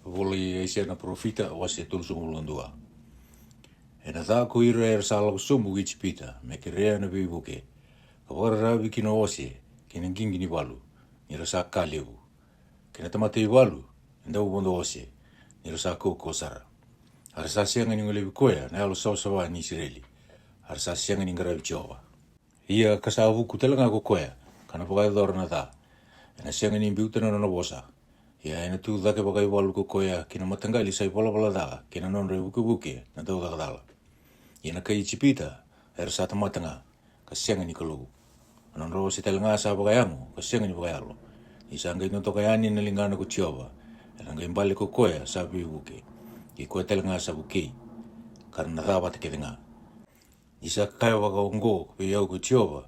Voli e se na profita o se tulu sumulundua. E na tā ko ira e rasala ko sumu wichi pita, me ke rea na vivuke. Ka wara rawi ki no ose, ki na gingi ni walu, ni rasa ka lewu. Ki na tamate i walu, nda ubondo ose, ni rasa ko sara. Arasa sianga ni ngolewi koea, na alo sawa ni Israeli. Arasa sianga ni ngarawi Jehova. Ia kasavuku talanga ko koea, kana pakai dhora na tā. E na sianga ni biutana na bosa. Ia e na tu dhake pakai walu ko koea, ki na matangali sai pala dha, ki na nonre wuke, na tau dhakadala. Ia na kai chipita, e rasa tamatanga, ka sianga ni kalugu. Anon ro si talanga sa pakai amo, ka sianga ni pakai alo. Isa ngai no tokai ani na lingana ko Jehova. E na ngai mbali ko koea sa wuke. Ki koe talanga sa wuke, karana dhawa te kedenga. Isa kai waka ongo, pe iau ko Jehova.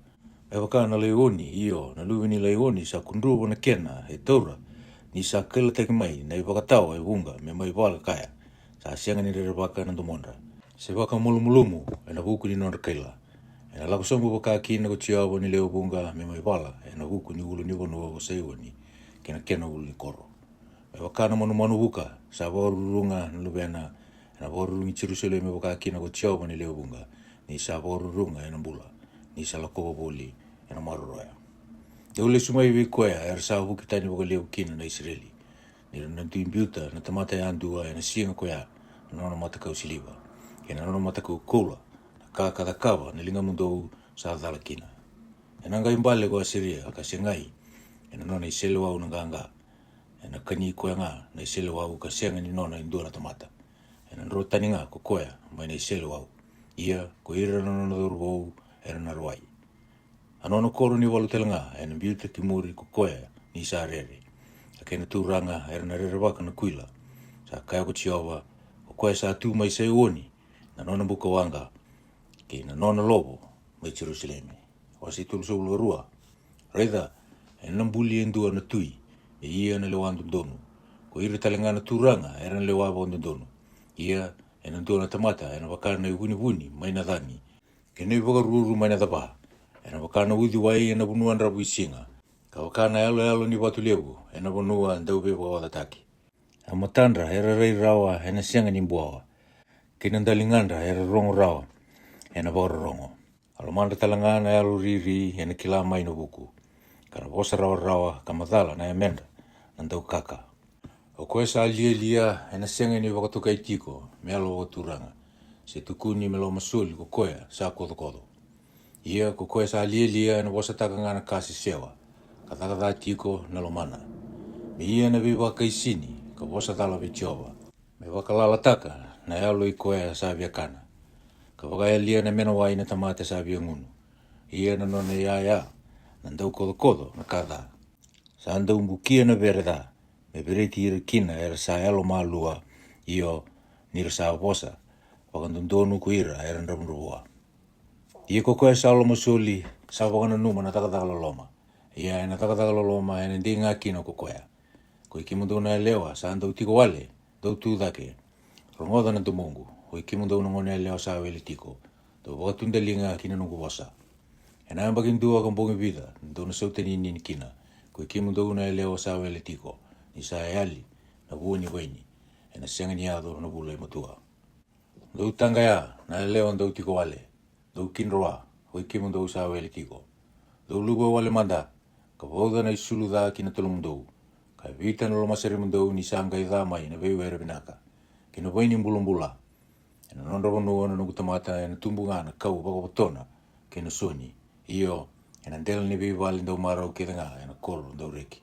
E waka na leoni, iyo, na luwini leoni sa kundruwa na kena, e taura. Ni sa kela teki mai, na i wakatawa e wunga, me mai wala kaya. Sa sianga ni rere waka na tumonra. Se waka mulumulumu, e na wuku ni nonra kaila. E na lako sombu waka kina ko Jehova ni leo wunga, me mai wala, e na wuku ni ulu ni wano wako saiwa ni, kena kena ulu ni koro. E waka na manu wuka, sa warurunga na lubena, e na warurungi Jerusalem e waka kina ko Jehova ni leo wunga, ni sa warurunga e na mbula, ni sa lako wabuli, e na maruroya. E ule sumai vi koea, e rasa wuki tani waka leo kina na Israeli. Ni na tuimbiuta, na tamata e andua, e na sienga koea, na nona matakau siliva. E na nona matakau koula, na kakadakawa, na linga mundou sa dhala kina. E na ngai mbale ko Asiria, ka sengai, e na nona isele wau na ganga. E na kani koea nga, na isele wau ka sienga ni nona indua na tamata. E na nro tani nga ko koea, mai na isele wau. Ia, ko ira na nona dhuru wau, e na ruai. Anono koro ni walu telanga, e na biuta ki muri ko koea, ni sa rere. A kena tūranga, e na rere waka na kuila. Sa kaya ko Jehova, ko koea sa tū mai sa uoni, na nona buka wanga, ki na nona lobo, mai Jerusaleme. O si tulu soulu rua. Reitha, e na mbuli endua na tui, e ia na lewa andundonu. Ko ira talanga na tūranga, e na lewa andundonu. Ia, e na ndua na tamata, e na wakana na wuni, mai na dhani. Ke na waka ruru mai na dhaba. E na wakana uthi wai, e na bunua nrabu isinga. Ka wakana alo ni watu lewu, e na bunua ndaupe wa wadataki. A matandra, e rei rawa, e na sianga ni mbuawa. Ke na ndalingandra, e rongo rawa, e na rongo. Alomanda talangana e alo riri, e na kila mai no buku. Ka na bosa rawa, ka mathala na e menda, na ndau kaka. O koe sa lia, e na sianga ni wakatuka itiko, me alo waturanga. Se tukuni me lo masuli ko koe sa kodo. Ia ko koe sa lia, e na bosa takangana kasi sewa. Ka takatha tiko na lo mana. Me ia na viwa kaisini, ka bosa tala vi Jehova. Me wakalala taka, na e alo i koe sa viakana. Ka wakaya lia na mena wai na tamate sa viangunu. Ia na nona ia, na ndau kodo na kada. Sa ndau mbukia na vereda, me bereti ira kina era sa elo malua, io nira sa bosa, wakandundonu ku ira era nramrua. Ia kokoe sa alo masuli, sa wakana numa na takataka loma. Ia na takataka loma, e na ndinga kina kokoea. Ko ikimundu na lewa, sa ndau tiko wale, dau tu dhake. Rongoda na tumungu, ko ikimundu na ngone lewa sa wele tiko. Do wakatunda linga kina nungu wasa. E na ambakin dua kampong vida, do na sautani nini kina. Ko ikimundu na lewa sa wele tiko. Ni sa eali, na buoni waini. E na sianga ni ado na bula matua. Do tanga ya, na lewa ndau tiko wale. Do kinroa, ko ikimundu sa wele tiko. Do lugo wale manda, ka wauda na isulu dha kina tulumundu. Ka vita na lomasari mundu ni sanga i dhamai na vewere binaka. Kina waini mbulumbula. E na nonravonu na nukutamata e na tumbunga na kau wakapotona. Kina soni. Iyo, e na ndela ni vivali ndau marau kedanga e na koro ndau reki.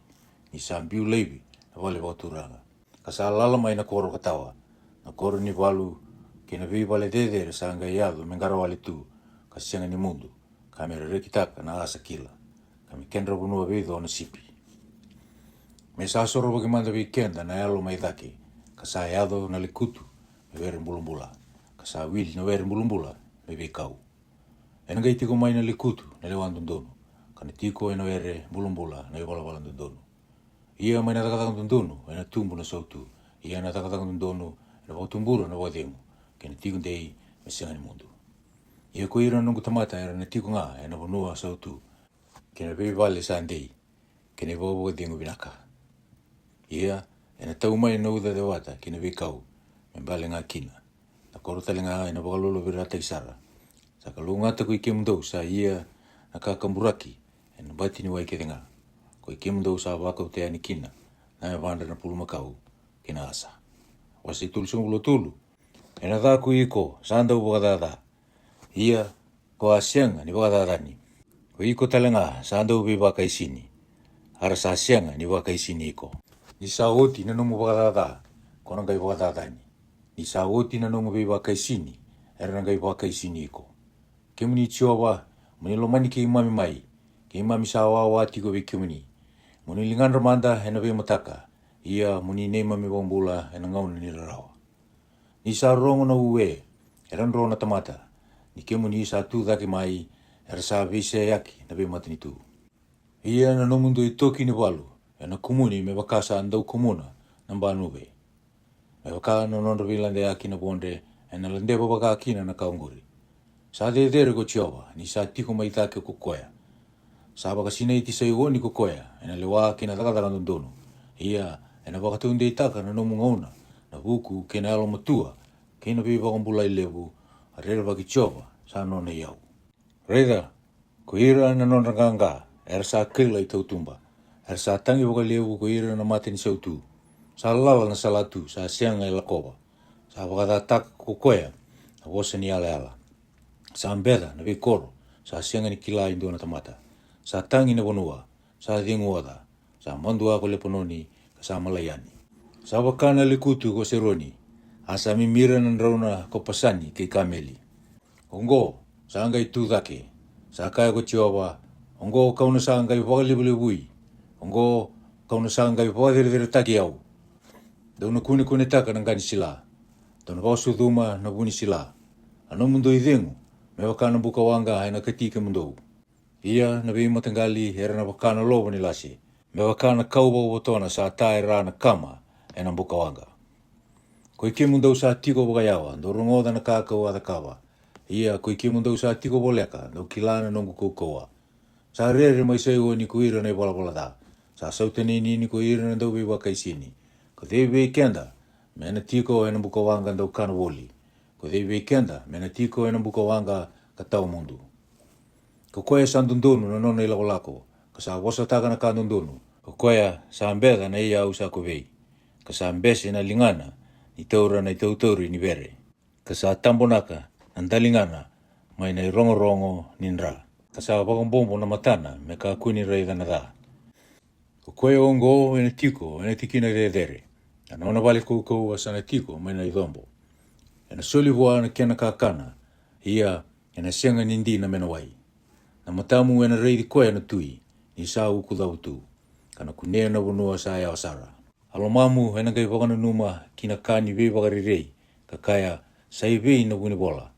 Ni sambiu leivi na wale waturanga. Ka sa lala mai na koro katawa. Na koro ni walu kina vivali dedere sanga i adu mengara wale tu. Ka sianga ni mundu. Ka mera reki taka na asa kila. Ka mi kendra bunua vidho na sipi. Me sa soro wakimanda wikenda na alo mai dhaki. Ka sa eado na likutu me vere mbulumbula. Ka sa wili na vere mbulumbula me vikau. E na gai tiko mai na likutu na lewa andundonu. Ka na tiko e na vere mbulumbula na iwala andundonu. Ia mai na takataka andundonu e na tumbu na sautu. Ia na takataka andundonu e na wautumbura na wademu. Ke na tiko ndei me singani mundu. Ia ko ira nungu tamata e na tiko nga e na wanua sautu. Ke na vivale sa ndei. Ke na wawa dingu binaka. Ia, E na tau mai na uda de wata kina vikau me bale ngā kina. Na korotale ngā ina wakalolo vira taisara. Sa ka lungata ko i kemdou sa ia na kakamburaki e na batini wai ke ngā. Ko i kemdou sa wakau te ani kina na e vanda na pulu makau kina asa. Wasi tulu sungulo tulu. E na dhaku i ko sanda wakadada. Ia ko asianga ni wakadadani. Ko i ko tale ngā sanda ubi wakaisini. Ara sa asianga ni wakaisini iko. Ni sa oti na nomu wakadada kona ngai wakadadani. Ni sa oti na nomu ubi wakaisini era ngai wakaisini iko. Kemuni tiowa muni lomani ke imami mai. Ke imami sa wawati ko kemuni. Muni lingandra manda hena ve mataka. Ia muni ne mami wambula hena ngauna ni rarawa. Ni sa rongo na uwe eran rona tamata. Ni kemuni sa tu dhaki mai era sa vise yaki na ve matani tu. Ia na nomundu i toki ni walu. E na kumuni me wakasa andau kumuna na mbanuwe. Me waka no nondra vilande aki na bonde e na landeba waka akina na kaunguri. Sa dedere ko tiowa ni sa tiko maitake kukoya. Sa waka sinai tisa iwoni kukoya e na lewa kina takataka ndono. Ia e na wakatunde itaka na nomu ngauna na wuku kena alo matua kena viva kumbula i levu a rere waki tiowa sa nona iau. Reida, ko ira na nondra ganga era sa kila i tautumba. Era sa tangi waka levu ko ira na mate ni sautu. Sa lala na salatu sa sianga i lakoba. Sa wakatataka kukoya na wosa ni ala ala. Sa ambeda na vikoro sa sianga ni kila i ndona tamata. Sa tangi na wanua, sa dinguada, sa mandua ko lepononi ka sa malayani. Sa wakana likutu ko seroni, asa mimira na rauna ko pasani kay kameli. Ongo, sa angai tudake, sa kaya ko tiowa, ongo kauna sa angai wakalibulibui, ongo kauna sa angai wakadiri taki au. Dauna kune taka ng gani sila, dauna wasu duma na buni sila. Ano mundo idengu, me wakana buka wanga hai na katika mundo. Ia na vei matangali era na wakana lobo ni lasi. Me wakana kauba wotona sa tae rana kama e na buka wanga. Ko ike mundo sa tiko wakayawa, do rongoda na kakao adakawa. Ia ko ike mundo sa tiko boleka, do kilana nongu kukoa. Sa rere mai saiwa ni kuira na iwala da. Sa sautani ni ko ira na dobi wakaisini. Ko dei kenda, me na tiko e na buka wanga do kana woli. Ko dei kenda, me na tiko e na buka wanga katau mundu. Ko koea sa ndundunu na nona ila lako, ka sa wasataka na ka ndundunu. Ko koea sa ambeda na ia au sa kovei. Ka sa ambese na lingana, ni taura na itautauri ni vere. Ka sa tambonaka, na ndalingana, mai na rongo ni nra. Ka sa wakombombo na matana, me ka kuni raida na da. Ko koea ongo e na tiko, e na tikina redere. Na nona vale kukou asa na tiko, mai na idhombo. E na solivua na kena kakana, ia e na sianga nindi na menawai. Na matamu e na reidi koea na tui, ni sa uku dhau tu. Kana kunea na wanua sa ya wasara. Alomamu e na kai wakana numa kina kani vei wakarirei, ka kaya sai vei na wuni bola,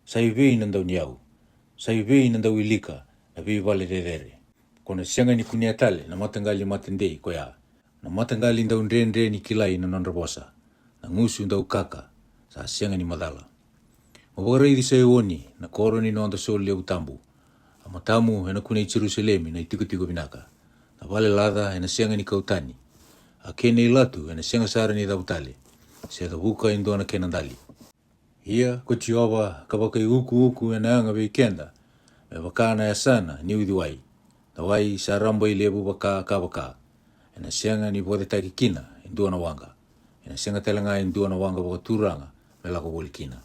sai vei na ndau niau, sai vei na ndau ilika na vei vale redere. Kona sianga ni kunea tale na matangali matendei koea, na matangali ndau ndre ni kilai na nondrabosa, na ngusu ndau kaka, sa sianga ni madala. Mawakareidi sa iwoni na koro ni nonda soli au tambu. Matamu e na kune i Jerusalemi na i tiko binaka. Na vale lada e na sianga ni kautani. A kene i latu e na sianga sara ni dautale. Se da wuka indo na kenandali. Ia ko tiowa ka waka i uku e na anga vei kenda. Me wakana ya sana ni udiwai. Na wai sa rambo i lebu waka ka waka. E na sianga ni wade taki kina indo na wanga. E na sianga telanga indo na wanga waka turanga me lako wali kina.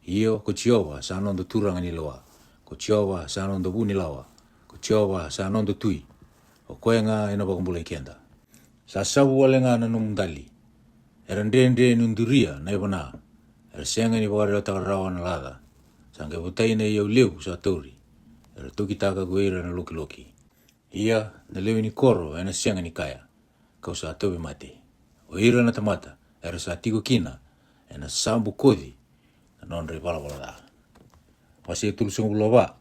Ia ko tiowa sa anondo turanga ni loa. Ko tiowa sa anondo buni lawa. Ko tiowa sa anondo tui. O koe ngā ina wakumbula i kenda. Sa sabu wale ngā na numundali. Era ndende nunduria na iwana. Era sianga ni ware o takarawa na lada. Sa nge vutai na iau leu sa tauri. Era toki taka gueira na loki. Ia na leu ni koro e na sianga ni kaya. Kau sa tobi mate. O ira na tamata. Era sa tiko kina. E na sambu kodi. Na nondre wala da. Wasi e tulusung ulowa.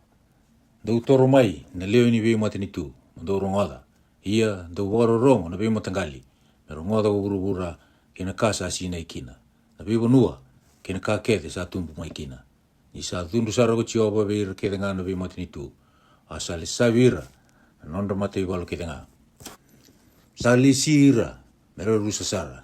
Dau toro mai na leo ni vei mate ni tu. Mando rongoda. Ia dau waro rongo na vei matangali. Me rongoda uburubura kina kasa asina ikina. Na vei wanua kina ka kete sa tumpu mai kina. Ni sa tundu sara ko tioba vei kete ngā na vei mate ni tu. Asa le savira na nondra mate i walo kete ngā. Sa le sira me rusa sara.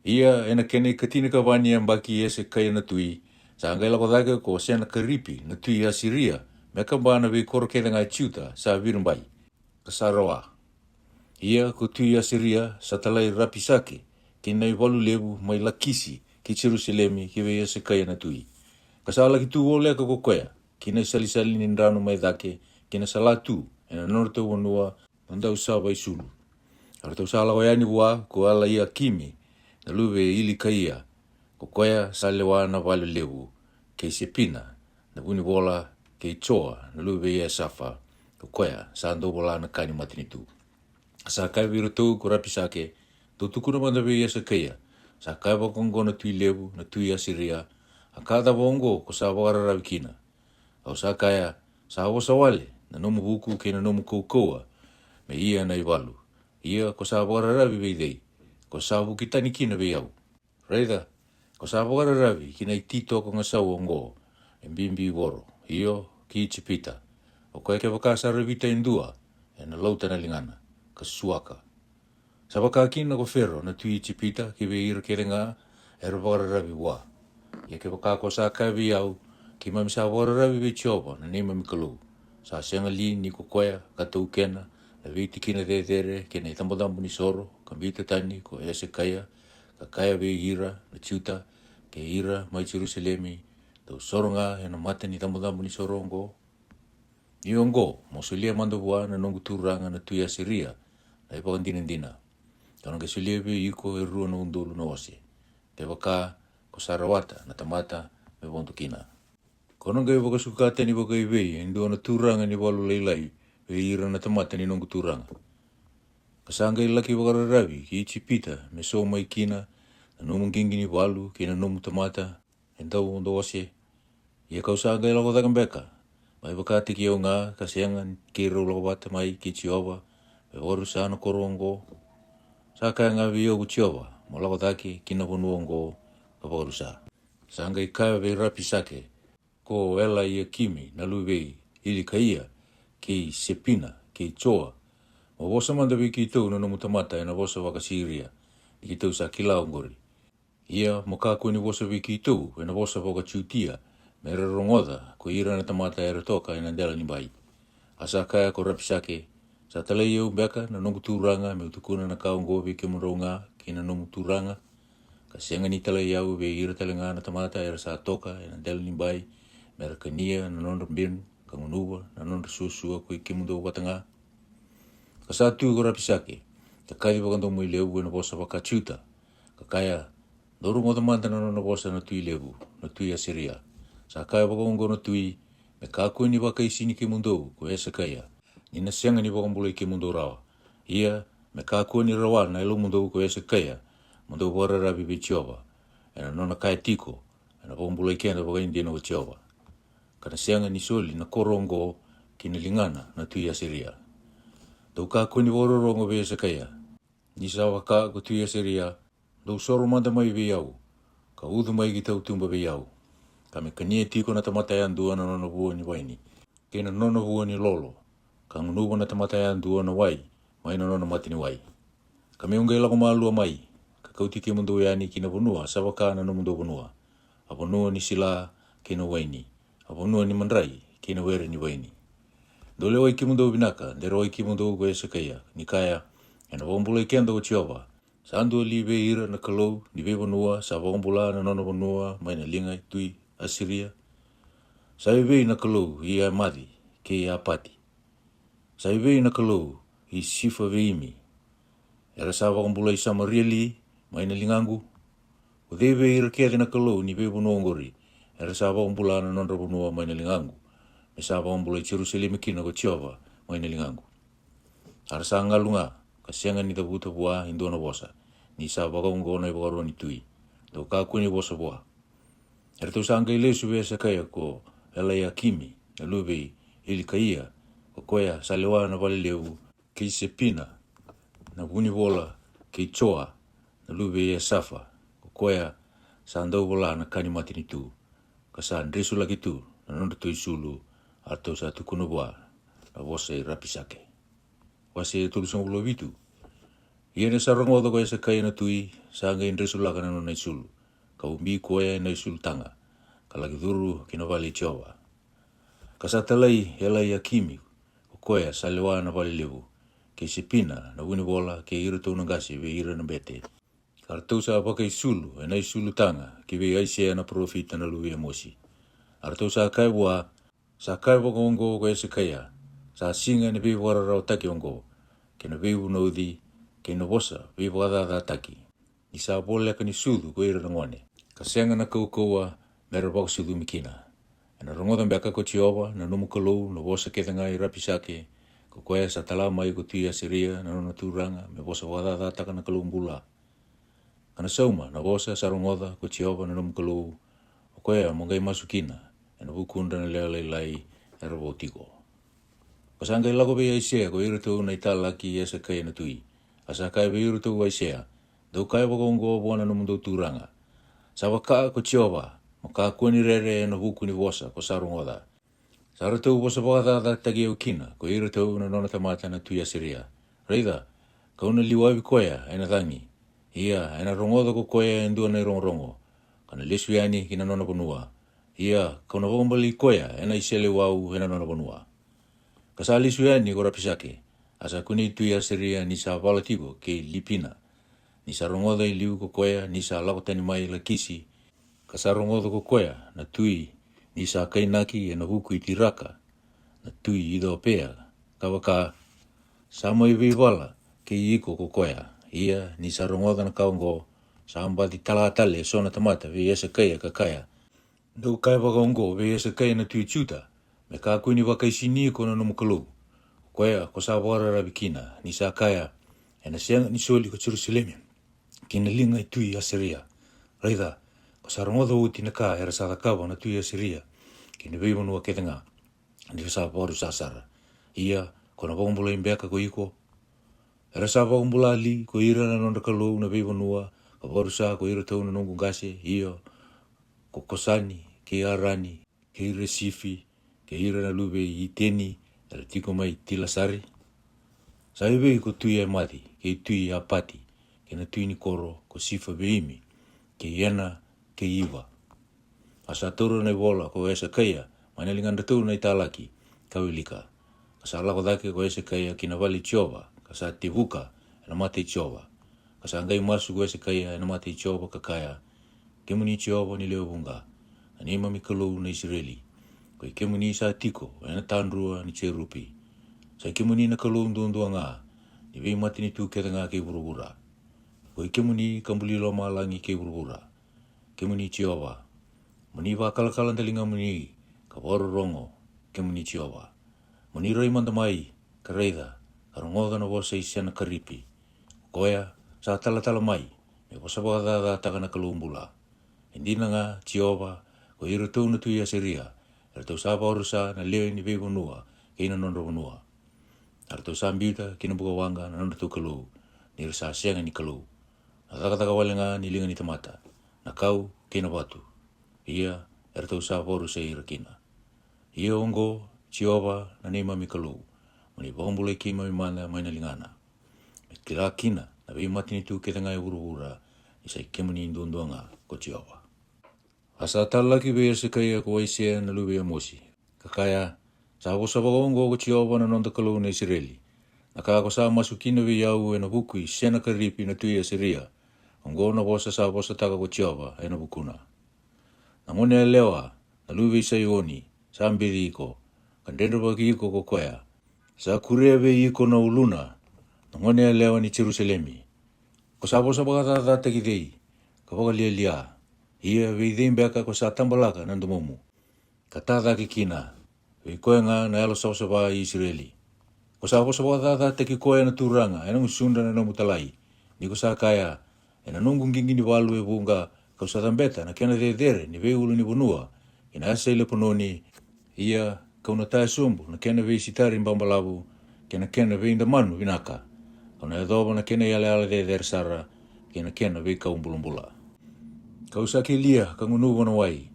Ia ena kene katina ka wani ambaki ese kaya na tui. Sa angai lako dhake ko sena karipi na tui asiria. Meka bana vi koro kele ngai ciuta sa virumbai. Kasarawa. Ia ko tui asiria sa talai rapisake. Kina i walu lebu mai lakisi ki Jerusalemi ki ve ese kaya na tui. Kasala ki tu ole ka kokoya. Kina sali nindrano mai dhake. Kina salatu ena norte wanua nanda usaba isulu. Arta usala wayani bua ko ala ia kimi. Na luwe ili kaia, ko koea salewa na wale lewu, kei sepina, na buni bola kei choa, na luwe ia safa, ko koea sa ando bola na kani matinitu. Sa kai viru tau ko rapisake, tau tukuna mandawe ia sa kaia, sa kai wakongo na tui lewu, na tui asiria, a kada bongo ko sa wakara rawikina. Au sa kaya, sa awosa wale, na nomu huku ke na nomu koukoua, me ia na iwalu. Ia ko sa wakara rawi veidei. Ko sabu kita ni kina be au. Reida, ko sabu gara ravi kina itito ko ngasau ongo. Mbimbi woro. Iyo ki chipita. O koe ke wakasa revita indua. E na lauta na lingana. Ka suaka. Sabaka kina ko ferro na tui chipita ki be ira kere nga. E ravara ravi wa. Ia ke wakako sa kavi au. Ki mamisa wara ravi be chioba na nema mikalu. Sa senga li ni ko koea katau kena. Na viti kina dere kena i tambo ni soro. Kambita tani ko ese kaya, ka kaya be ira, na ciuta, ke ira mai Jerusalemi, tau soronga e na mata ni tambo ni sorongo. Ni ongo, mosulia mandabua na nongu turanga na tui asiria, na ipa dina. Kano ke sulia be iko e rua na undulu na ose. Ke waka, ko sarawata, na tamata, me bonto kina. Kono ke waka sukate ni waka iwei, indua na turanga ni walu leilai, be ira na tamata ni nongu turanga. Kasanga ilaki wakara ravi ki chipita me so mai kina na nomu gingini walu ki na nomu tamata entau ondo ose. Ia kau sanga ilako takambeka. Mai wakati ki o ngā kasianga ki rau lako bata mai ki chiova me waru sana korongo. Saka ngā vi o chiova mo lako taki kina ponu ongo ka waru sa. Sanga i kaya vei rapi sake ko ela ia kimi na luwei ili kaia ki sepina ki choa. O wosa mandawi ki tau na nomu tamata e na wosa waka Siria, i ki tau sa kilau ngori. Ia, mo kako ni wosa vi ki tau e na wosa waka Chutia, me rarongoda ko ira na tamata e ratoka e na ndela ni bai. Asa kaya ko rapisake, sa talai au beka na nomu turanga me utukuna na kau ngovi ke mronga ki na nomu turanga. Ka senga ni talai au ve ira talenga na tamata e rasa toka e na ndela ni bai, me rakania na nondra mbin, ka ngunuwa na nondra susua ko i ke mundo watanga. Kasatu ko rapisake, ka kai wakanto mui lewu na bosa waka ciuta, ka kaya doru ngota mantana na bosa na tui lewu, na tui asiria. Sa kaya wakongo na tui, me kako ni waka isini ke mundo ko esa kaya, ni na sianga ni wakambula i ke mundo rawa. Ia, me kako ni rawa na ilo mundo ko esa kaya, mundo wara rabi be chiova, e na nona kaya tiko, e na wakambula i kenda waka indina wa chiova. Kana sianga ni soli na korongo ki na lingana na tui asiria. Tau ka kuni wororongo ve sa kaya. Ni sa waka ko tui asiria. Tau soro manda mai ve iau. Ka udhu mai ki tau tumba ve iau. Ka me kania tiko na tamatayan dua na nono vua ni waini. Kena nono vua ni lolo. Ka ngunuwa na tamatayan dua na wai. Mai na nono mati ni wai. Ka me unga ilako maalua mai. Ka kauti ke mundu yani ki na vonua. Sa waka na no mundu vonua. A vonua ni sila ki na waini. A vonua ni mandrai ki na were ni waini. Dole oi ki mundo binaka, dero oi ki mundo go esa kaya, ni kaya, e na wambula i kenda o chiova. Sa andu li ve ira na kalou, ni ve vanua, sa wambula na nono vanua, mai na linga i tui asiria. Sa ve na kalou i a madi, ke i a pati. Sa ve na kalou i sifa ve imi. Era sa wambula i Samaria li, mai na lingangu. O de ve ira kere na kalou, ni ve vanua ngori. Era sa wambula na nono vanua, mai na lingangu. Me sa wambula i Jerusalem kina ko chiova, mai na lingangu. Ara sa ngalunga, ka sianga ni tabuta bua indona bosa. Ni sa wakaungo na i wakaroa ni tui. Tau kaku ni bosa bua. Era tau sanga i lesu ve sa kaya ko ela ia kimi, na luwe ili kaia, ko koea sa lewa na wale lewu, ki sepina, na buni bola, ki choa, na luwe ia safa, ko koea sa andau bola na kani mati ni tu. Ka sa ndresu lagi tu, na nondo tui sulu, atau satu kuno bua, na bosa i rapisake. Wase tulusong ulo vitu, Ia na sarongo ko sa kaya na tui, sa ngayon resula ka na no na isulu. Kaumbi ko na isulu tanga. Kalagi duru kinavali chowa. Kasatalai helai akimi, koea sa lewa na vali levu. Ke sipina na wini bola ke ira tau nangasi ve ira na bete. Artau sa pakai sulu, na isulu tanga, ke ve aise na profita na luwe mosi. Artau sa kai waka ongo ko sa kaya, sa singa na ve wara rau taki ongo, ke na ve unaudi, ke na bosa ve wada taki. Isa bole ka ni sudu ko ira ngone. Kasenga na kaukoa mera bak sudu mikina. Na rongodan beka ko Jehova na nomu kalou na bosa ke ngai rapisake ko koe sa tala mai ko tia seria na no turanga me bosa wada taka na kalou mbula. Kana sauma na bosa sa rongoda ko Jehova na nomu kalou ko koe mongai masukina na bukunda na lele lai era botiko. Pasangai lago be aisea ko irito na italaki esa kai na tui. Asa kai be irito aisea. Do kai wagongo bona no mundo turanga. Sa waka ko Jehova maka kuni rere na buku ni bosa ko sarongoda. Saratu bosa bada da tagi ukina ko irito na nona tamata na tuia seria. Reida ka una liwavi koea ena tangi. Ia ena rongoda ko koea endua na rongo. Kana lesbiani kina nona bonua. Ia ka una bombali koea ena isele wau ena nona bonua. Kasali suani ko rapisake. Asa kuni tuia seria ni sa valatigo ke lipina. Ni sa rongoda i liu ko koea ni sa lakotani mai la kisi. Kasarongodo ko koea na tui ni sa kainaki e na huku i tiraka na tui ido pea kawaka samo i vivala ke iko ko koea ia ni sa rongodo na kaungo sa ambati talatale sona tamata vi esa kaya kakaya do kai wagongo vi esa kaya na tui chuta me ka kuini wakaisini ko na nomukalu koea ko sa wara rabikina ni sa kaya e na sianga ni soli ko Jerusalem kina linga i tui aseria raida sa rongodo uti na ka era sa kawa na tuia seria ki ne veiwa nua ketenga ni sa poru sa sara ia ko na bombula imbeka ko iko era sa bombula li ko ira na nonda kalou na veiwa nua ko poru sa ko ira tau na nongu ngase ia ko kosani ke arani ke resifi ke ira na lube i teni era tiko mai tilasari sa iwe ko tuia mati ke tui apati ke na tui ni koro ko sifa beimi ke iana ke iwa. Asa turu na bola ko esa kaya, manelingan turu na italaki, kawilika. Kasa lako dake ko esa kaya kinavali Jehova, kasa tivuka na mate Jehova. Kasa ngai masu ko esa kaya na mate Jehova kakaya, kemuni Jehova ni leo bunga, anima mikalou na Israeli. Ko kemuni sa tiko, na tandrua ni cherupi. Sa kemuni na kalou ndondua nga, ni vei mati ni tu keta nga ke burubura. Ko kemuni kambuli loma langi ke burubura. Kemuni Jehova. Muni wa kalakalan talinga muni ka waru rongo kemuni Jehova. Muni roi mandamai ka reida ka rongoda na wasa isiana karipi. Koea sa tala mai me wasa wada takana kalumbula. Hindi na nga Jehova ko irutu na tuya seria. Erto sa paurusa na leo ni vego nua kina nondo nua. Erto sa ambita kina buka wanga na nondo tu kalu ni rasa sianga ni kalu. Nataka walenga ni linga ni tamata. Na kau kina batu. Ia ertau sa poru sa ira kina. Ia ongo Jehova na nema mikalu. Mani bombule ki mamimana maina lingana. Me kira kina na vei mati ni tu keta ngai ura isai kemuni indondoanga ko Jehova. Asa talaki be se kaya ko aisea na lube mosi. Kakaya sa bosa ongo ko Jehova na nonda kalu na Israeli. Naka ko sa masukina vi yau na bukui sena karipi na tuia seria. Ongo na bosa sa bosa taka ko Jehova na bukuna. Na ngone lewa na luwe isa ioni sa ambiri iko. Kandendo bagi iko ko koea. Sa kureve iko na uluna. Na ngone lewa ni Jerusalemi. Ko sa bosa baka tata kidei. Kapaka lia. Ia veidei mbeka ko sa tambalaka nandomomu. Katata kikina. Vei koe nga na alo sa ba Israeli. Ko sa bosa baka tata ki koea na turanga. Enang usunda na namutalai. Ni ko sa kaya. Ena nungung gingi ni walu e bunga kau sa tambeta na kena dedere ni veulu ni bunua. Ina asa ile pononi ia kau na tae sumbu na kena vei sitari mbambalabu kena vei inda manu vinaka. Kau na edoba na kena yale dedere sara kena vei kau mbulumbula. Kau sa ki lia kau ngunuwa na wai.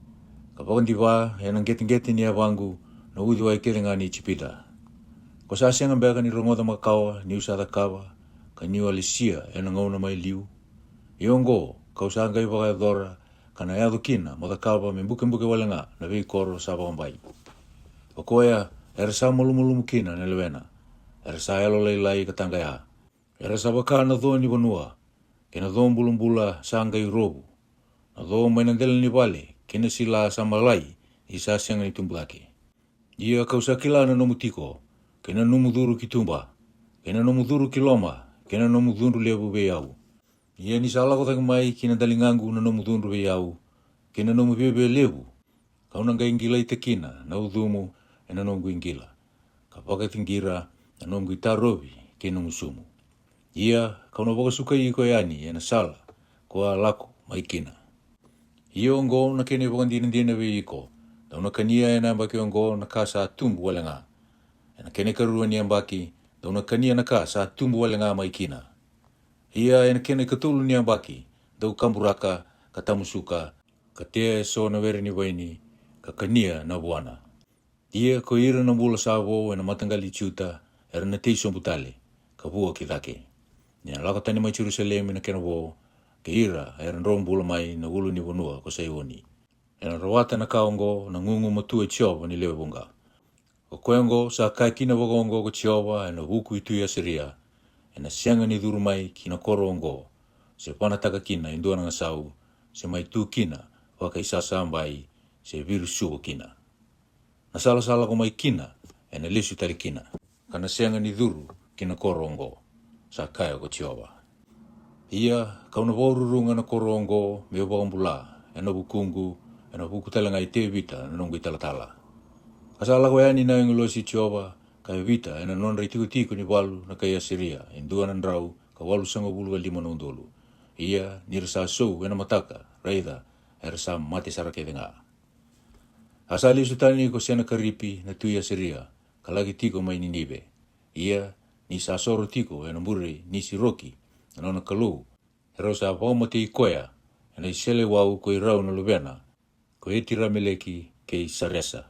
Kau pakandiwa enang geti ni awangu na udi wai kere ngani chipita. Ko sa sianga mbeka ni rongoda makawa ni usada kawa ka niwa le sia e na ngauna mai liu. Iongo, kau sanga i waka dora, kana eado kina, mo kawa me mbuke wale nga, na vei koro sa wakambai. O koea, ere sa malumulumu kina na lewena, ere sa elo leilai ka tanga ya. Ere sa waka na dho ni wanua, kena dho mbulumbula sanga i robu, na dho mainandele ni wale, kena sila sa malai, i sa sianga ni tumbake. Ia kau sa kila na nomu tiko, kena nomu dhuru ki tumba, kena nomu dhuru ki loma, kena nomu dhuru lebu be au. Ia ni sala ko mai kina dalingangu na nomu dhuru be au, kena nomu bebe lebu, kau nanga ingila i kina, na udhumu e na nomu ingila. Ka wakatingira na nomu i tarovi, kena musumu. Ia kau na wakasuka i ko yani e na sala, ko a lako mai kina. Ia ongo na kene wakandina be iko, da una kania e na mbaki ongo na ka sa tumbu wale nga. E na kene karua ni ambaki, da una kania na ka sa tumbu wale nga mai kina. Ia e na kene katulu ni ambaki, da ukamburaka, ka tamusuka, ka tea e so na vere ni waini, ka kania na buana. Ia ko ira na mula savo e na matangali ciuta, e na teiso mbutale, ka bua ki dhake. Ni na lako tani mai Jerusalem na kena wo, ke ira e na rombula mai na ulu ni wanua ko saioni. E na rawata na kaongo na ngungu matua Chiova ni lewe bunga. O kwengo sa kai kina wagongo ko Chiova e na wuku itu ya Siria, e na sianga ni dhuru mai kina koro ongo, se panataka kina indua nga sau, se mai tu kina waka isasa ambai, se viru suwo kina. Na sala ko mai kina e na lesu tali kina, kana sianga ni dhuru kina koro ongo, sa kai ko Chiova. Ia kau na waururunga na koro ongo me wakambula, e na bukungu, e na bukutalanga i te vita na nongo i talatala. Kasala ko yani na ingulo si Chiova, ka vita e na nonra i tiku ni walu na kaya Siria, indua na ndrau, ka walu sanga bulu wa lima nondolu. Ia nirasa sou e na mataka, raida, e rasa mati sarake denga. Asali sutani ko siana karipi na tuya Siria, ka lagi tiko mai Ninive. Ia ni sa soro tiko e na muri ni si Roki, na nona kalu, e rosa apamati i koea, e na isele wau ko i rau na lubena, ko e tira meleki ke i saresa.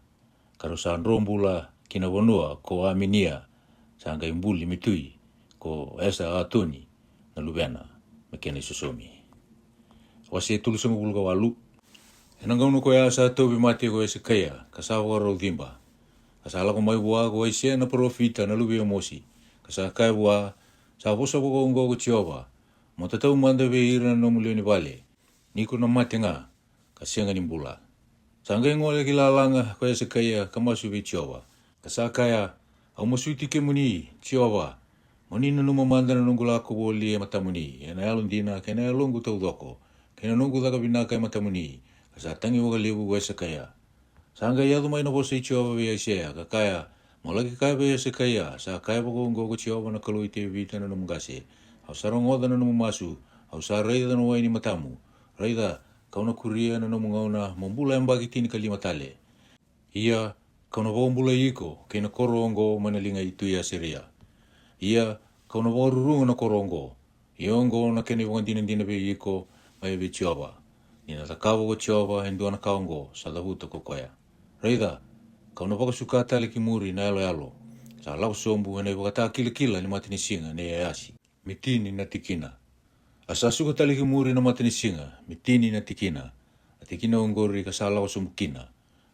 Karosa andrombula kina wanua ko aminia, sanga imbuli mitui, ko esa atoni na lubena, me kena isosomi. Wasi e tulu sungu bulga walu, e nangaunu ko ya sa tobi mati ko ese kaya, kasawa rau dhimba. Kasala ko mai bua ko ese na profita na lubi mosi, kasa kai bua, sa vosa ko ongo ko Chiova, mo tatau manda be ira no mulio ni vale, niko na mate nga, kasianga ni mbula. Sanga ngole ki lalanga ko ese kaya kamasu be Chiova. Kasa kaya, au masuiti ke muni, Chiova, moni na numa manda na nungula ko boli e matamuni, e na alundina ke na alungu tau doko, ke na nungu daka binaka e matamuni, kasa tangi waka lebu ko ese kaya. Sanga yadu mai na vosa i Chiova be aisea, ka kaya, mo lagi kaya be ese kaya, sa kaya bako ongo ko Chiova na kalu i te vita na numungase. Au sarangoda na numumasu, au sa raida na waini matamu. Raida, kau na kuria na numungauna, mombula yang bagi tini ka 5 tale. Ia, kau na waambula iko, ke na korongo manalinga itu ya Siria. Ia, kau na warurunga na korongo. Iongo na kene wangandina be iko, mai be Chiova. Nina takawa ko Chiova, endua na kaongo, sa lahuta ko koya. Raida, kau na wakasuka tali ki muri na alo. Sa lau sombu hene wakata kila ni matini singa ne easi. Mitini na tikina. Asa suka tali ki muri na matini singa, mitini na tikina. Atikina ongori ka sa lau sombu kina.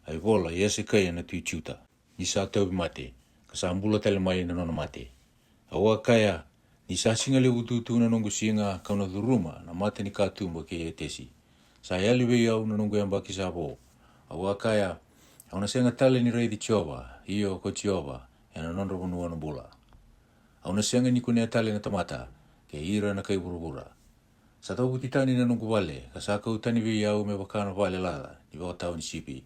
Ai vola yese kaya na tui ciuta. Ni sa tau mate, ka sa ambula tali mai na nona mate. Awa kaya, ni sa singa le ututu na nongo singa kau na dhuruma na mate ni katumba ke etesi. Sa yali be yau na nongo yamba ki sa bo. Awa kaya, au na senga tali ni reidi Chiova, iyo ko Chiova, e na nonra wanua na bula. Au na senga ni kunea tali na tamata, ke ira na kai burubura. Sa tau kutitani na nungu wale, ka sa kau tani vi yau me wakana wale lala, ni wakatau ni sipi.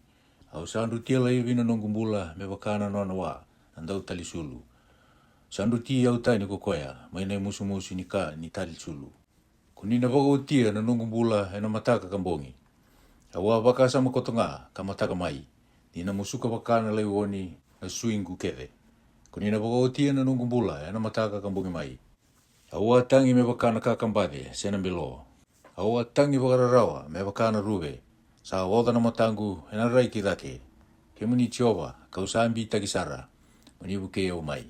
Au sa andu tia lai vina nungu mbula me wakana noana wa, andau tali sulu. Sa andu tia yau tani ko koya, maina musu ni ka ni tali sulu. Kunina wako tia na nungu mbula e na mataka kambongi. Awa waka sama kotonga ka mataka mai, ni na musuka wakana lai woni na suingu keve. Kunina wako tia na nungu mbula e na mataka kambongi mai. Awa tangi me wakana kakambade, sena mbelo. Awa tangi wakararawa me wakana rube. Sa woda na matangu e na raiki dhake. Kemuni Chiova, ka usambi takisara. Manibu ke au mai.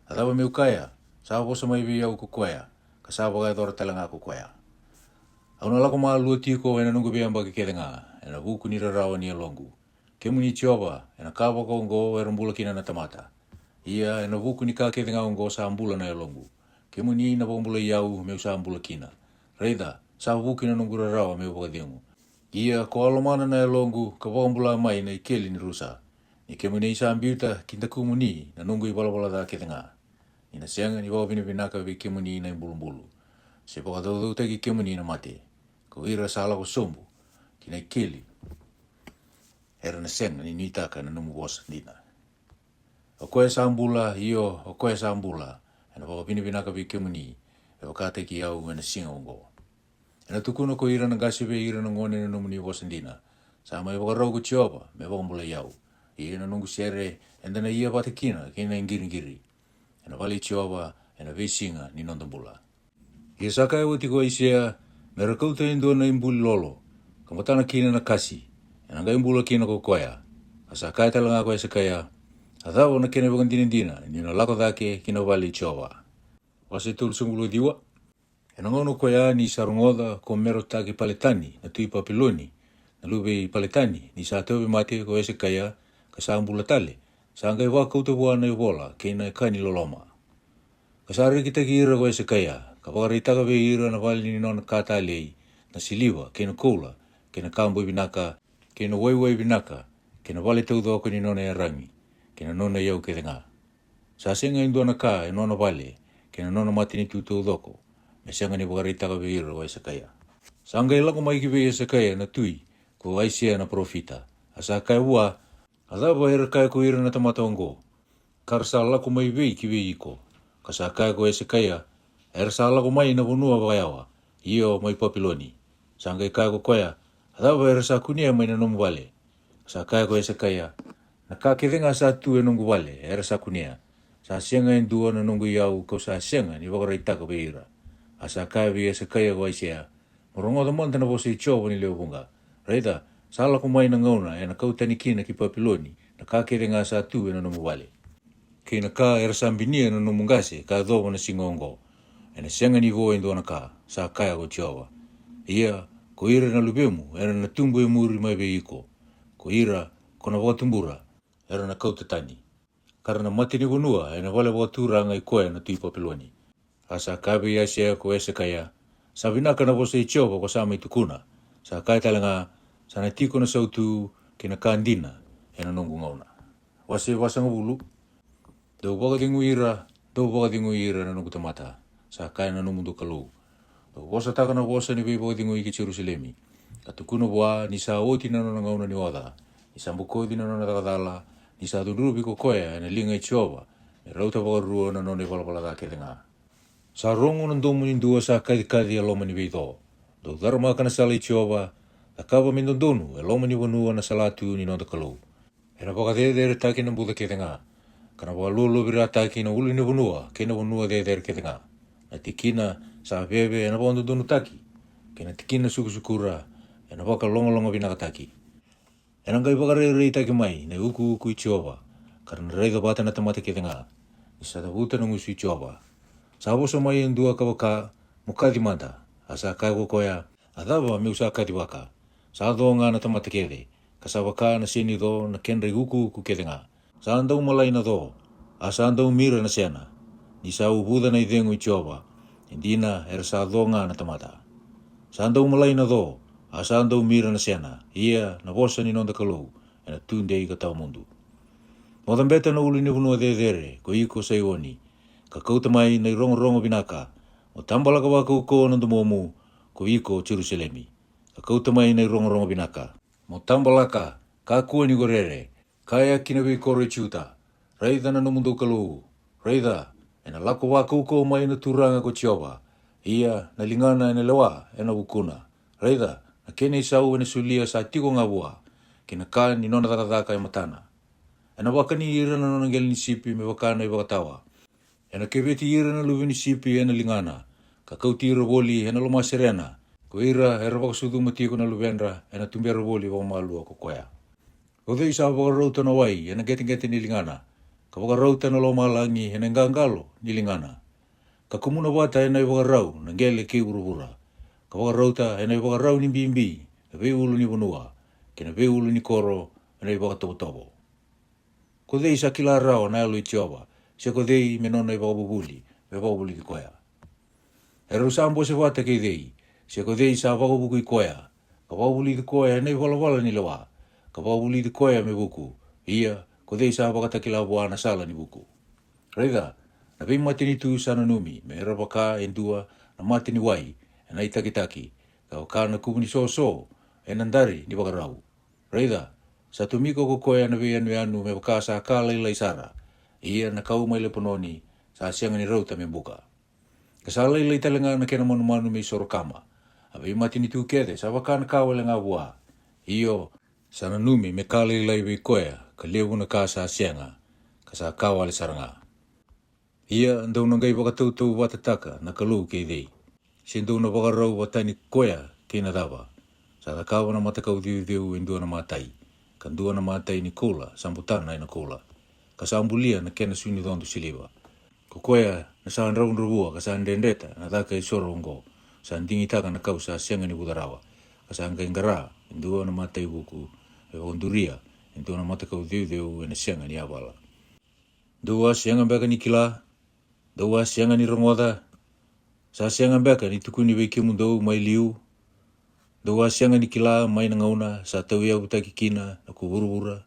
Atawa me ukaya, Sa bosa mai vi au kukwea. Ka sa bagai dora talanga kukwea. Au na lako maa lua tiko ena nungu bia mbaki kedenga. Ena vuku ni rarawa ni alongu. Kemu ni tioba. Ena kawa kongo era mbula kina na tamata. Ia ena vuku ni ka kedenga ongo sa mbula na alongu. Kemu ni na mbula iau meu sa mbula kina. Reida sa vuku na nungu rarawa meu bakadengu. Ia ko alomana na alongu ka mbula mai na ikeli ni rusa. Ni kemu ni sa ambiuta kinta kumu ni na nungu i balabala da kedenga. Ina sianga ni wawini vinaka vi kemu ni na imbulumbulu. Se paka daudau teki kemu ni na mate. Ko ira sa ala ko sombu. Kina ikeli. Era na senga ni nitaka na numu wosa nina. O koe sa ambula, io o koe sa ambula. Ena wawini vinaka vi kemu ni. E wakate ki au ena singa ungo. Ena tukuna ko ira na gasibe ira na ngone na numu ni wosa nina. Sa mai wakarau ko tioba, me wakambula iau. Ia na nungu sere, enda na ia pate kina ngiri. Ena wali tioba, ena visinga ni nondambula. Ia saka ewa tiko isia, mera kauta indua na imbuli lolo. Kamatana kina na kasi, ena nga imbula kina ko koea. Asa kai talanga koe se kaya, adhawa na kene wakan dinindina, ni na lako dhake kina wali tioba. Wase tulu sungulu diwa. Ena ngono koea ni sarungoda ko mero taki paletani, na tui papiloni, na lube paletani, ni sa tewe mate koe se kaya, ka ambula tale, sa ngai waka uta buana i bola, kena kani loloma. Kasari kita ki ira koe se kaya, ka wakaritaka ve ira na wali ni nona kata alei, na siliwa, kena koula, kena kambo binaka, kena waiwai binaka, kena wale tau doko ni nona rangi, kena nona iau kedenga. Sa senga indua na ka e nona wale, kena nona mati ni tutau doko, me senga ni wakaritaka ve ira koe se kaya. Sa ngai lako maiki ve se kaya na tui, ko aisia na profita, asa kai ua, adaba era kai ko ira na tamata ongo. Kar sa lako mai vei ki vei iko. Ka sa kai ko ese kaya. Era sa lako mai na vonua vakayawa. Io mai papiloni. Sa ngai kai ko koya. Adaba era sa kunia mai na nomu vale. Sa kai ko ese kaya. Na ka kevenga sa tu e nungu vale. Era sa kunia. Sa sianga en dua na nungu iau ko sa sianga ni wakareitaka veira. Asa kai vi ese kaya ko aisia. Morongo da monta na vosi chobo ni leo bunga. Reida. Sala ko mai na ngauna e na kautani kina ki papiloni na ka kere nga sa tu e na nomu wale. Kei na ka era sambinia na nomu ngase ka dhowa na singongo. E na sianga ni voa indua na ka sa kaya ko tiowa. Ia ko ira na lubemu era na tumbu e muri mai ve iko. Ko ira ko na watumbura era na kautatani. Kara na mati ni vonua e na wale watura ngai koe na tui papiloni. Asa kabe ia sea ko ese kaya. Sa vinaka na vose i tiowa ko sa mai tukuna. Sa kai talanga sana tiko na sautu kina kandina e na nongu ngauna. Wase wasanga bulu. Dau bakatingu ira na nongu tamata. Sa kaya na nomundu kalau. Dau wasa taka na wasa ni vei bakatingu iki Jerusalemi. Katukuna bua ni sa oti na nona ngauna ni wada. Ni sa mbukodi na nona takadala. Ni sa tunurubi ko koea e na linga i tioba. E rauta wakarua na nona i palapala da ketenga. Sa rongo na domu ni dua sa kadi aloma ni vei to. Dau dharma kana sala i tioba. Na kawa mindondonu e loma ni wanua na salatu ni nonta kalau. E na wakadedere taki na buda ketenga. Kana waluolo vira taki na uli ni wanua, kena wanua dedere ketenga. Na tikina sa bebe e na wandondonu taki. Kena tikina sukusukura e na waka longa vinaka taki. E na ngai wakarerei taki mai na uku i tioba. Karana reiga bata na tamata ketenga. Isa tabuta na ngusu i tioba. Sa boso mai en dua kawaka mukadi manta. Asa kai kokoya adaba meu sa kadi waka. Sa donga na tamata kere, ka sa waka na sini do na kenrei uku kere nga. Sa andau malai na do, a sa andau mira na sena. Ni sa ubuda na idengu i tioba, indina era sa donga na tamata. Sa andau malai na do, a sa andau mira na sena, ia na vosa ni nonda kalau, e na tunde i ka tau mundu. Modambeta na uli ni hunua dedere, ko iko sa ioni, ka kauta mai na rongo binaka, o tambala ka waka uko na dumomu, ko iko Jerusalemi. Ka kauta mai na rongo binaka. Mo tambalaka, ka kua ni gorere, kaya kina vi koro i ciuta. Reida na nomundu kalau, reida, e na lako waka uko mai na turanga ko tioba. Ia na lingana e na lewa e na ukuna. Reida, na kene isau e na sulia sa tiko ngabua, kina ka ni nona takataka e matana. E na waka ni ira na nona ngel ni sipi me wakana i wakatawa. E na keveti ira na luvi ni sipi e na lingana, ka kauti ira woli e na loma serena. Ko ira era wakasudu matiko na luvendra e na tumbera woli wamalua ko koea. Ko dhei sa wakarauta na wai e na geti ni lingana. Ka wakarauta na loma langi e na ngangalo ni lingana. Ka kumuna wata e nei wakarau na ngele ki uruvura. Ka wakarauta e nei wakarau ni bimbi, e vei ulu ni vanua, ke na vei ulu ni koro e nei wakatopotopo. Ko dei sa kila rao na alu i tioba, se ko dei me nona i wakabubuli, me wakabuli ki koea. E rau sambo se wata kei dei, se ko dei sa wakabuku i koea, ka wakabuli ki koea e nei wala ni lewa, ka wakabuli ki koea me buku, ia ko dei sa wakatakila buana sala ni buku. Reida, na vei mati ni tu sana numi, me rawaka e ndua na mati ni wai, e na itakitaki, ka waka na kubu ni so, e nandari ni wakarau. Reida, sa tumiko ko koea na vei anu me waka sa kala ila isara, ia na kau mai le pononi sa sianga ni rauta me buka. Ka sa ila italenga na kena manu me sorokama, a vei mati ni tu kede, sa waka na kawale nga wua, iyo sana numi me kala ila i vei koea, ka lewu na ka sa sianga, ka sa kawale saranga. Ia ndau na ngai wakatautau watataka na kalou kei dei. Si ndau na wakarau watani koea kei na dawa. Sa takawa na matakau diu e ndua na matai. Ka ndua na matai ni kola, sambutana ina kola. Ka sa ambulia na kena suni dhondu siliwa. Ko koea na sa anraun ruvua ka sa ndendeta na taka i soro ungo. Sa ndingitaka na kau sa sianga ni budarawa. Ka sa ngai ngara ndua na matai buku. E honduria ndua na matakau diu e na sianga ni avala. Dua sianga beka ni kila. Dawa sianga ni rongoda, sa sianga beka ni tukuni weki mundau mai liu. Dawa sianga ni kila mai na ngauna, sa tawia utaki kina na kuburubura.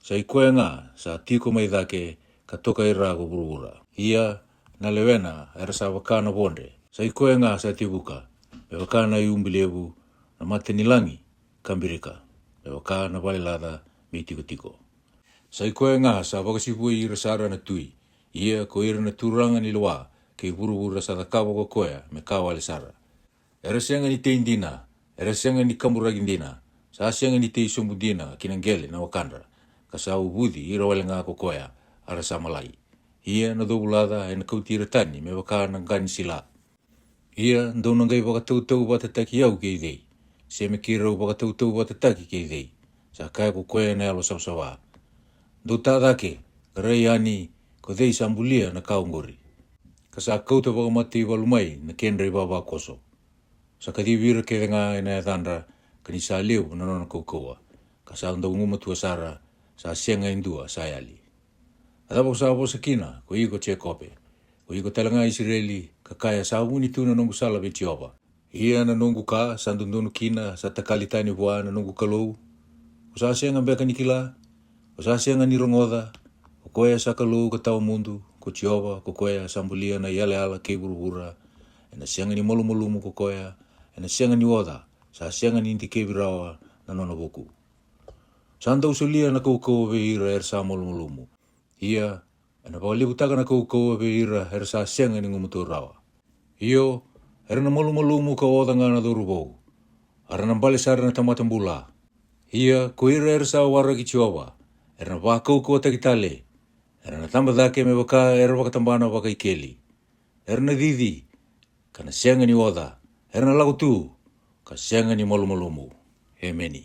Sa ikoe nga, sa tiko mai dhake, ka toka ira kuburubura. Ia na lewena era sa wakana bonde. Sa ikoe nga sa tibuka, me wakana i umbilevu, na mate nilangi, kambirika. Me wakana walilada, me tiko. Sa ikoe nga sa wakasipui ira sara na tui. Ia ko ira na turanga ni loa kei burubura sa takawa ko koea me kawale sara. Era sianga ni teindina, era sianga ni kamuragindina, sa sianga ni teisumbudina kinangele na wakandra, ka sa ubudi ira wale nga ko koea ara sa malai. Ia na dobulada e na kautira tani me waka na ngani sila. Ia ndau na ngai wakatautau watataki au kei dei, se me kirau wakatautau watataki kei dei, sa kaya ko koea na alo sapsawa. Ndau tadake, karai ani, ko dei sambulia na kaungori. Ka sa kauta wakamati walumai na kendra i baba koso. Sa kadivira ke nga ina yatandra ka ni sa liu na nona kaukaua. Ka sa ndau ngumatu asara sa sianga indua sa yali. Atapok sa apo sa kina ko iko che kope. Ko iko talanga Israeli ka kaya sa uni tu na nungu sala Jehova. Ia na nungu ka sa ndundunu kina sa takalitani bua na nungu kalou. Ko sa sianga beka ni kila. Ko sa sianga ni rongoda. Ko koea sa kalou ka tau mundu, ko Jehova, ko koea sambulia na yale ala kei burubura, e na sianga ni malumulumu ko koea, e na sianga ni oda, sa sianga ni inti kei virawa na nona boku. Sa anda usulia na kau ve ira er sa malumulumu. Ia, e na pawalibutaka na kau ve ira er sa sianga ni ngumutu rawa. Iyo, er na malumulumu ka oda nga na dorubou. Ara na bale sara na tamatambula. Ia, ko ira er sa wara ki Jehova, er na wakau ko takitale. Era na tamba dhake me waka era wakatambana waka ikeli. Era na didi, ka na sianga ni oda. Era na lagu tu, ka sianga ni malumulumu. He meni.